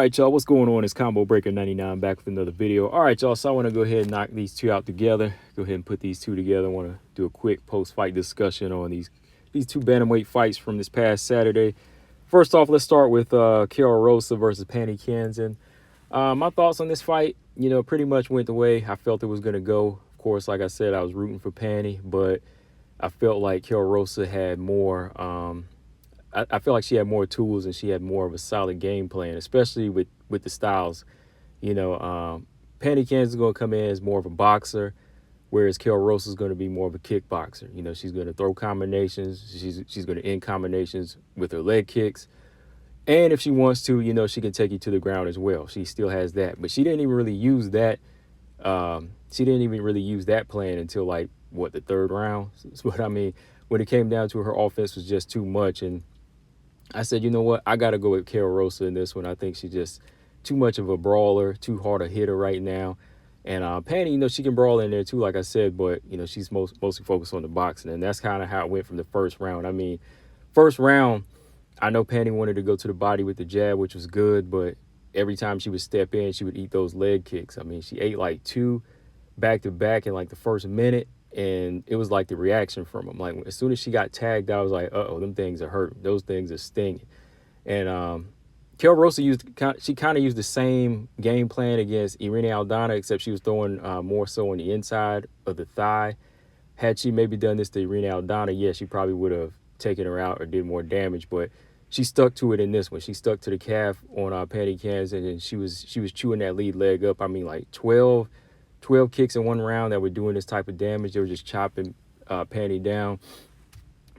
All right, y'all, what's going on? It's Combo Breaker 99 back with another video. All right, y'all, so I want to go ahead and knock these two out together. Go ahead and put these two together. I want to do a quick post-fight discussion on these two bantamweight fights from this past Saturday. First off, let's start with Karol Rosa versus Pannie Kianzad. My thoughts on this fight, pretty much went the way I felt it was going to go. Of course, like I said, I was rooting for Pannie, but I felt like Karol Rosa had more I feel like she had more tools and she had more of a solid game plan, especially with the styles. Pannie Kansas is going to come in as more of a boxer, whereas Karol Rosa is going to be more of a kickboxer. She's going to throw combinations. She's going to end combinations with her leg kicks. And if she wants to, she can take you to the ground as well. She still has that. But she didn't even really use that. Plan until the third round. But I mean, when it came down to her offense was just too much. And I said, you know what? I got to go with Karol Rosa in this one. I think she's just too much of a brawler, too hard a hitter right now. And Pannie, she can brawl in there too, like I said, but, she's mostly focused on the boxing. And that's kind of how it went from the first round. I mean, first round, I know Pannie wanted to go to the body with the jab, which was good, but every time she would step in, she would eat those leg kicks. I mean, she ate like two back-to-back in like the first minute. And it was like the reaction from him. Like as soon as she got tagged, I was like, uh-oh, them things are hurting. Those things are stinging. And Karol Rosa kind of used the same game plan against Irene Aldana, except she was throwing more so on the inside of the thigh. Had she maybe done this to Irene Aldana, yeah, she probably would have taken her out or did more damage. But she stuck to it in this one. She stuck to the calf on Pannie Kansas, and she was chewing that lead leg up. I mean, like 12 kicks in one round that were doing this type of damage. They were just chopping Pannie down.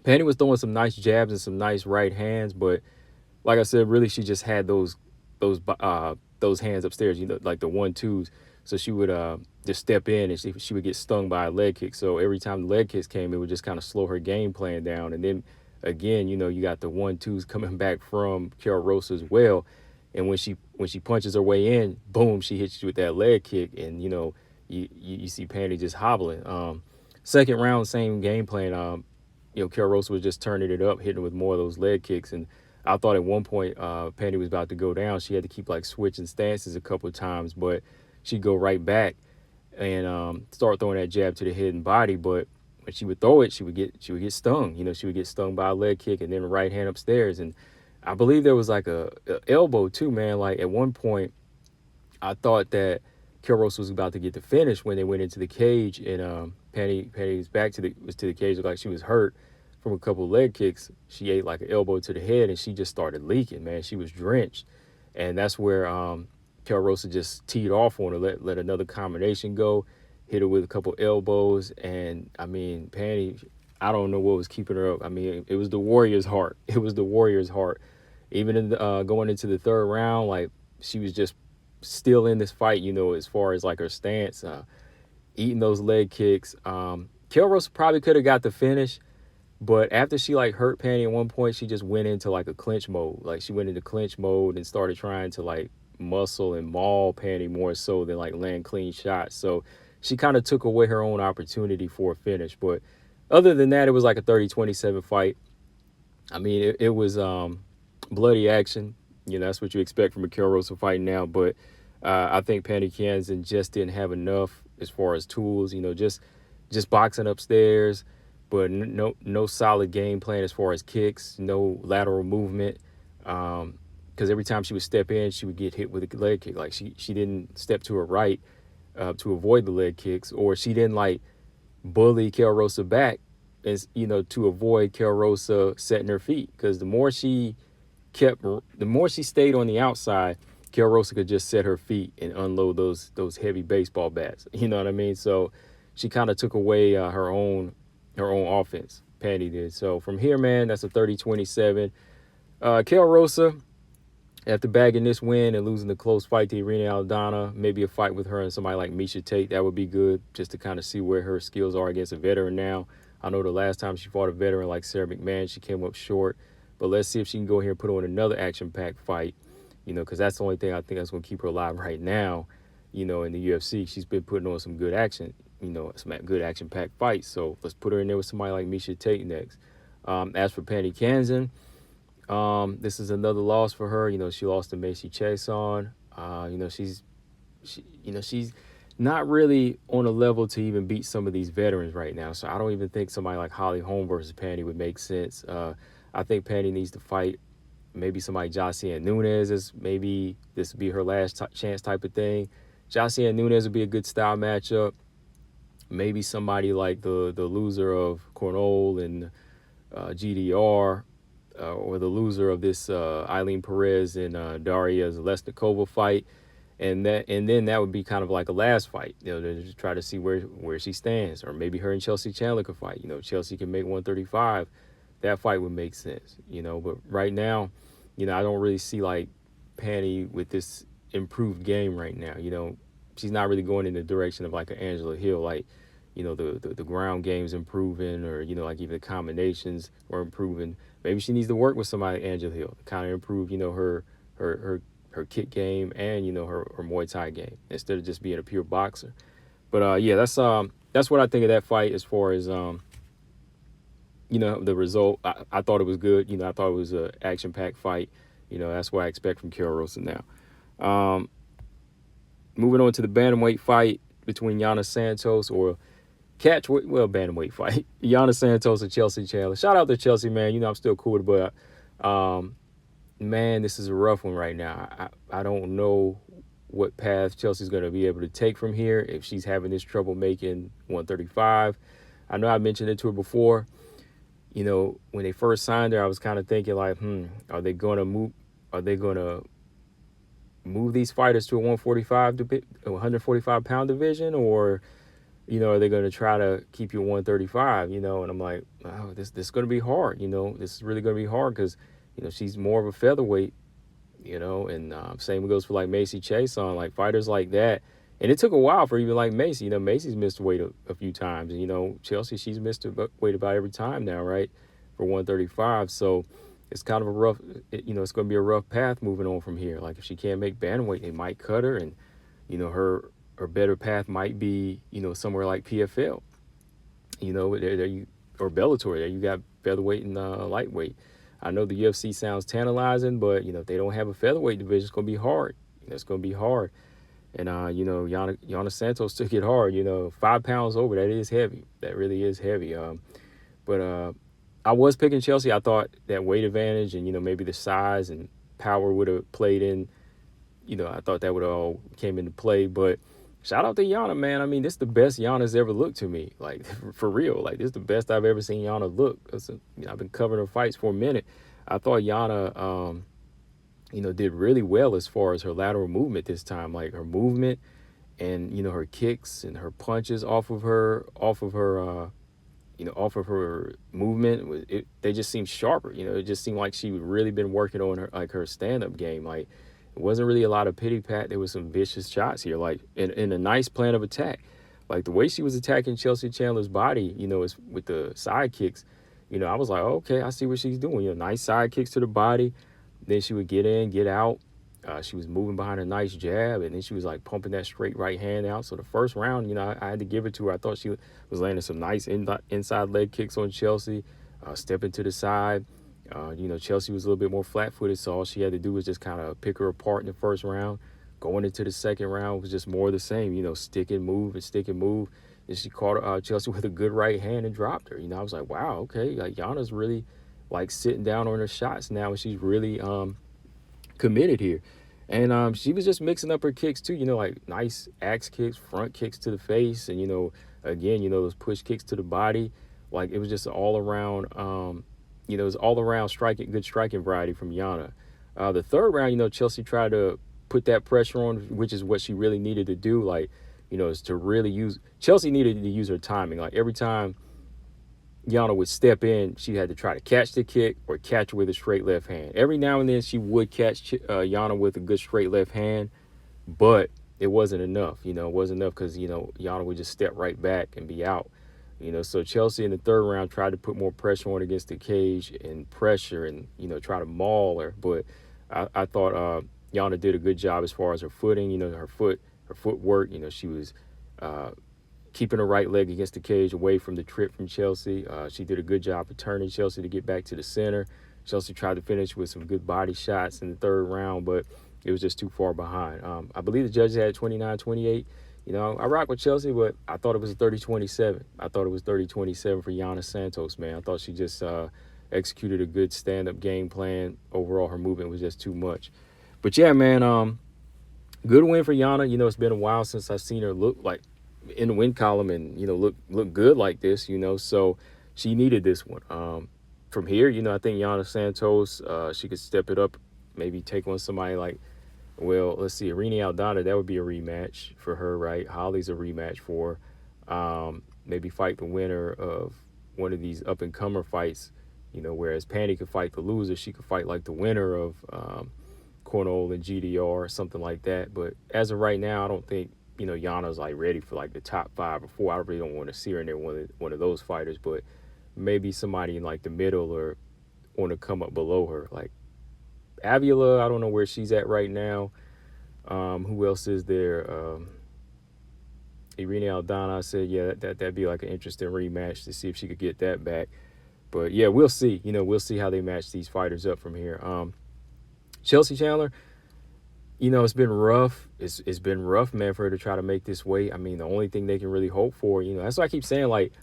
Pannie was throwing some nice jabs and some nice right hands, but like I said, really she just had those hands upstairs, like the 1-2s. So she would just step in and she would get stung by a leg kick. So every time the leg kicks came, it would just kind of slow her game plan down. And then again, you got the 1-2s coming back from Karol Rosa as well. And when she punches her way in, boom, she hits you with that leg kick, and you see Pannie just hobbling. Second round, same game plan. Karol Rosa was just turning it up, hitting with more of those leg kicks. And I thought at one point Pannie was about to go down. She had to keep switching stances a couple of times, but she'd go right back and start throwing that jab to the head and body. But when she would throw it, she would get stung. She would get stung by a leg kick and then a right hand upstairs. And I believe there was a elbow too, man. Like at one point, I thought that Karol Rosa was about to get the finish when they went into the cage, and Pannie's back to the cage, looked like she was hurt from a couple of leg kicks. She ate like an elbow to the head, and she just started leaking, man. She was drenched, and that's where Karol Rosa just teed off on her, let another combination go, hit her with a couple elbows, and I mean, Pannie, I don't know what was keeping her up. I mean, it was the warrior's heart. It was the warrior's heart. Even in going into the third round, she was just still in this fight, as far as her stance, eating those leg kicks. Karol Rosa probably could have got the finish, but after she hurt Pannie at one point, she just went into a clinch mode. She went into clinch mode and started trying to muscle and maul Pannie more so than land clean shots. So she kind of took away her own opportunity for a finish. But other than that, it was a 30-27 fight. I mean, it was bloody action. That's what you expect from a Karol Rosa fight now. But I think Pannie Kianzad just didn't have enough as far as tools, just boxing upstairs, but no solid game plan as far as kicks, no lateral movement. Because every time she would step in, she would get hit with a leg kick. She didn't step to her right to avoid the leg kicks, or she didn't bully Karol Rosa back, as to avoid Karol Rosa setting her feet. Because the more she stayed on the outside, Karol Rosa could just set her feet and unload those heavy baseball bats. You know what I mean? So she kind of took away her own offense. Pannie did. So from here, man, that's a 30-27. Karol Rosa, after bagging this win and losing the close fight to Irene Aldana, maybe a fight with her and somebody like Miesha Tate, that would be good, just to kind of see where her skills are against a veteran now. I know the last time she fought a veteran like Sarah McMahon, she came up short. But let's see if she can go here and put on another action-packed fight, because that's the only thing I think that's going to keep her alive right now, in the UFC. She's been putting on some good action, some good action-packed fights. So let's put her in there with somebody like Miesha Tate next. As for Pannie Kianzad, This is another loss for her. She lost to Macy Chiasson. She's not really on a level to even beat some of these veterans right now. So I don't even think somebody like Holly Holm versus Pannie would make sense. I think Pannie needs to fight maybe somebody Josiane Nunes. Is maybe this would be her last chance type of thing. Josiane Nunes would be a good style matchup. Maybe somebody like the loser of Karol and GDR, or the loser of this Eileen Perez and Daria Zalesnikova fight, and then that would be kind of like a last fight, to just try to see where she stands, or maybe her and Chelsea Chandler could fight. Chelsea can make 135. That fight would make sense, But right now, I don't really see like Pannie with this improved game right now. She's not really going in the direction of like an Angela Hill, like the ground game's improving, or like even the combinations were improving. Maybe she needs to work with somebody like Angela Hill to kind of improve her kick game and her Muay Thai game, instead of just being a pure boxer. But yeah, that's what I think of that fight as far as the result. I thought it was good. I thought it was an action-packed fight. That's what I expect from Karol Rosa now. Moving on to the bantamweight fight between Yana Santos, or bantamweight fight. Yana Santos and Chelsea Chandler. Shout out to Chelsea, man. I'm still cool with it, but man, this is a rough one right now. I don't know what path Chelsea's going to be able to take from here if she's having this trouble making 135. I know I mentioned it to her before. When they first signed her, I was kind of thinking like, are they going to move? Are they going to move these fighters to a 145 pound division, or are they going to try to keep you at 135? And I'm like, oh, this is going to be hard. This is really going to be hard because she's more of a featherweight. And same goes for like Macy Chiasson, like fighters like that. And it took a while for even like Macy. Macy's missed weight a few times. And, Chelsea, she's missed weight about every time now, right, for 135. So it's kind of a rough, it's going to be a rough path moving on from here. Like if she can't make bantamweight, they might cut her. And, her better path might be, somewhere like PFL, or Bellator. There you got featherweight and lightweight. I know the UFC sounds tantalizing, but, if they don't have a featherweight division, it's going to be hard. It's going to be hard. And, Yana Santos took it hard, 5 pounds over. That is heavy. That really is heavy. But I was picking Chelsea. I thought that weight advantage and, maybe the size and power would have played in. I thought that would have all came into play. But shout out to Yana, man. I mean, this is the best Yana's ever looked to me. Like, for real. Like, this is the best I've ever seen Yana look. I've been covering her fights for a minute. I thought Yana, did really well as far as her lateral movement this time. Like, her movement and, her kicks and her punches off of her movement. They just seemed sharper. It just seemed like she really been working on her stand-up game. Like, it wasn't really a lot of pity pat. There was some vicious shots here, like in a nice plan of attack. Like the way she was attacking Chelsea Chandler's body, is with the side kicks. I was like, oh, okay, I see what she's doing. Nice side kicks to the body. Then she would get in, get out. She was moving behind a nice jab, and then she was like pumping that straight right hand out. So the first round, I had to give it to her. I thought she was landing some nice inside leg kicks on Chelsea, stepping to the side. Chelsea was a little bit more flat-footed, so all she had to do was just kind of pick her apart in the first round. Going into the second round was just more of the same, stick and move. And she caught Chelsea with a good right hand and dropped her. I was like, wow, okay, like Yana's really like sitting down on her shots now, and she's really committed here. And she was just mixing up her kicks too, like nice axe kicks, front kicks to the face, and again, those push kicks to the body. Like it was just all around. It was all around good striking variety from Yana. The third round, Chelsea tried to put that pressure on, which is what she really needed to do. Like, is to really Chelsea needed to use her timing. Like every time Yana would step in, she had to try to catch the kick or catch her with a straight left hand. Every now and then she would catch Yana with a good straight left hand, but it wasn't enough. It wasn't enough because, Yana would just step right back and be out. So Chelsea in the third round tried to put more pressure on against the cage and pressure and, try to maul her. But I thought Yana did a good job as far as her footing, her footwork. She was keeping her right leg against the cage away from the trip from Chelsea. She did a good job of turning Chelsea to get back to the center. Chelsea tried to finish with some good body shots in the third round, but it was just too far behind. I believe the judges had 29-28. You know, I rock with Chelsea, but I thought it was a 30-27. I thought it was 30-27 for Yana Santos, man. I thought she just executed a good stand-up game plan. Overall, her movement was just too much. But yeah, man, good win for Yana. You know, it's been a while since I've seen her look like in the win column and, you know, look good like this, you know. So she needed this one. From here, you know, I think Yana Santos, she could step it up, maybe take on somebody like, well, let's see, Irene Aldana, that would be a rematch for her, right? Holly's a rematch for her. Maybe fight the winner of one of these up-and-comer fights, you know, whereas Pannie could fight the loser. She could fight like the winner of Cornell and GDR or something like that. But as of right now, I don't think, you know, Yana's like ready for like the top 5 or 4. I really don't want to see her in there one of those fighters, but maybe somebody in like the middle or want to come up below her, like Avila. I don't know where she's at right now. Who else is there? Irene Aldana. I said, yeah, that'd be like an interesting rematch to see if she could get that back. But yeah, we'll see. You know, we'll see how they match these fighters up from here. Chelsea Chandler, you know, it's been rough. It's been rough, man, for her to try to make this weight. I mean, the only thing they can really hope for, you know, that's why I keep saying, like,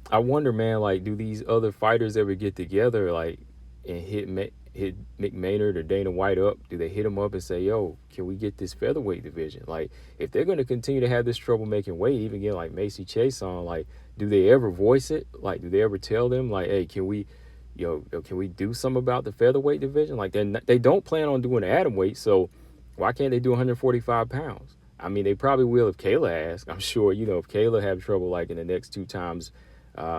I wonder, man, like, do these other fighters ever get together, like, and hit Mick Maynard or Dana White up? Do they hit him up and say, yo, can we get this featherweight division? Like, if they're going to continue to have this trouble making weight, even get like Macy Chase on, like, do they ever voice it? Like, do they ever tell them, like, hey, can we do something about the featherweight division? Like, they don't plan on doing the atom weight, so why can't they do 145 pounds? I mean, they probably will if Kayla asks. I'm sure, you know, if Kayla have trouble, like, in the next 2 times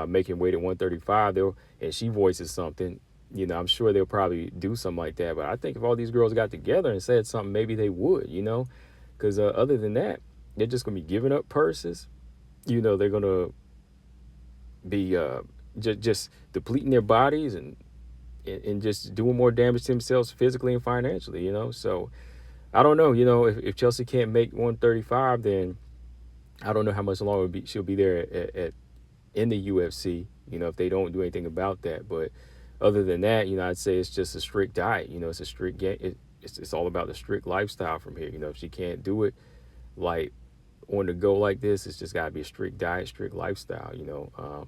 making weight at 135, and she voices something, you know, I'm sure they'll probably do something like that. But I think if all these girls got together and said something, maybe they would, you know, because other than that, they're just going to be giving up purses. You know, they're going to be just depleting their bodies and just doing more damage to themselves physically and financially, you know. So I don't know, you know, if Chelsea can't make 135, then I don't know how much longer she'll be there in the UFC, you know, if they don't do anything about that. But other than that, you know, I'd say it's just a strict diet. You know, it's a strict game. It's all about the strict lifestyle from here. You know, if she can't do it like on the go like this, it's just got to be a strict diet, strict lifestyle. You know,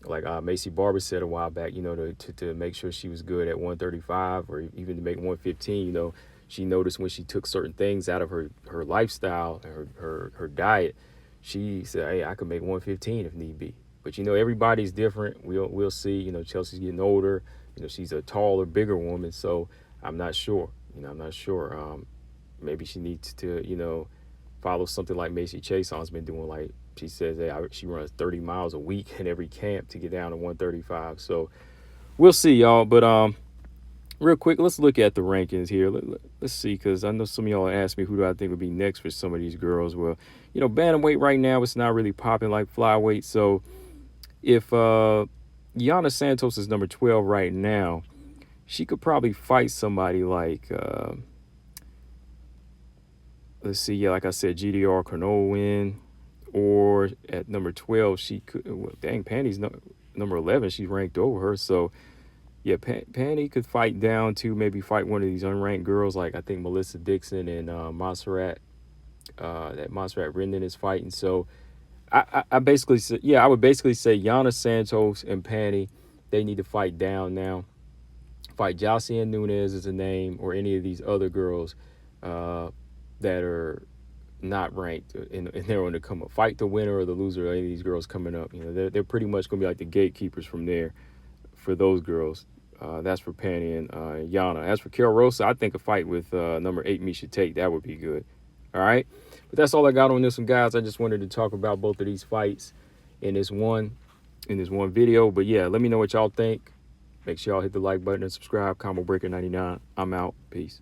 like Macy Barber said a while back, you know, to make sure she was good at 135 or even to make 115. You know, she noticed when she took certain things out of her lifestyle and her diet, she said, hey, I could make 115 if need be. But, you know, everybody's different. We'll see. You know, Chelsea's getting older. You know, she's a taller, bigger woman. So I'm not sure. You know, I'm not sure. Maybe she needs to, you know, follow something like Macy Chason's been doing. Like she says, hey, she runs 30 miles a week in every camp to get down to 135. So we'll see, y'all. But real quick, let's look at the rankings here. Let's see, because I know some of y'all asked me who do I think would be next for some of these girls. Well, you know, bantamweight right now, it's not really popping like flyweight. So if Yana Santos is number 12 right now, she could probably fight somebody like, let's see, yeah, like I said, GDR Karol, or at number 12, she could, well, dang, Pannie's number 11, she's ranked over her. So, yeah, Pannie could fight down to maybe fight one of these unranked girls, like I think Melissa Dixon and Montserrat, that Montserrat Rendon is fighting. So, I basically say, yeah, I would basically say Yana Santos and Pannie, they need to fight down now. Fight Josiane Nunes is a name, or any of these other girls that are not ranked and they're on the come up. Fight the winner or the loser of any of these girls coming up. You know, they're pretty much going to be like the gatekeepers from there for those girls. That's for Pannie and Yana. As for Karol Rosa, I think a fight with number 8 Miesha Tate, that would be good. All right. But that's all I got on this one, guys. I just wanted to talk about both of these fights in this one video. But yeah, let me know what y'all think. Make sure y'all hit the like button and subscribe. Combo Breaker 99. I'm out. Peace.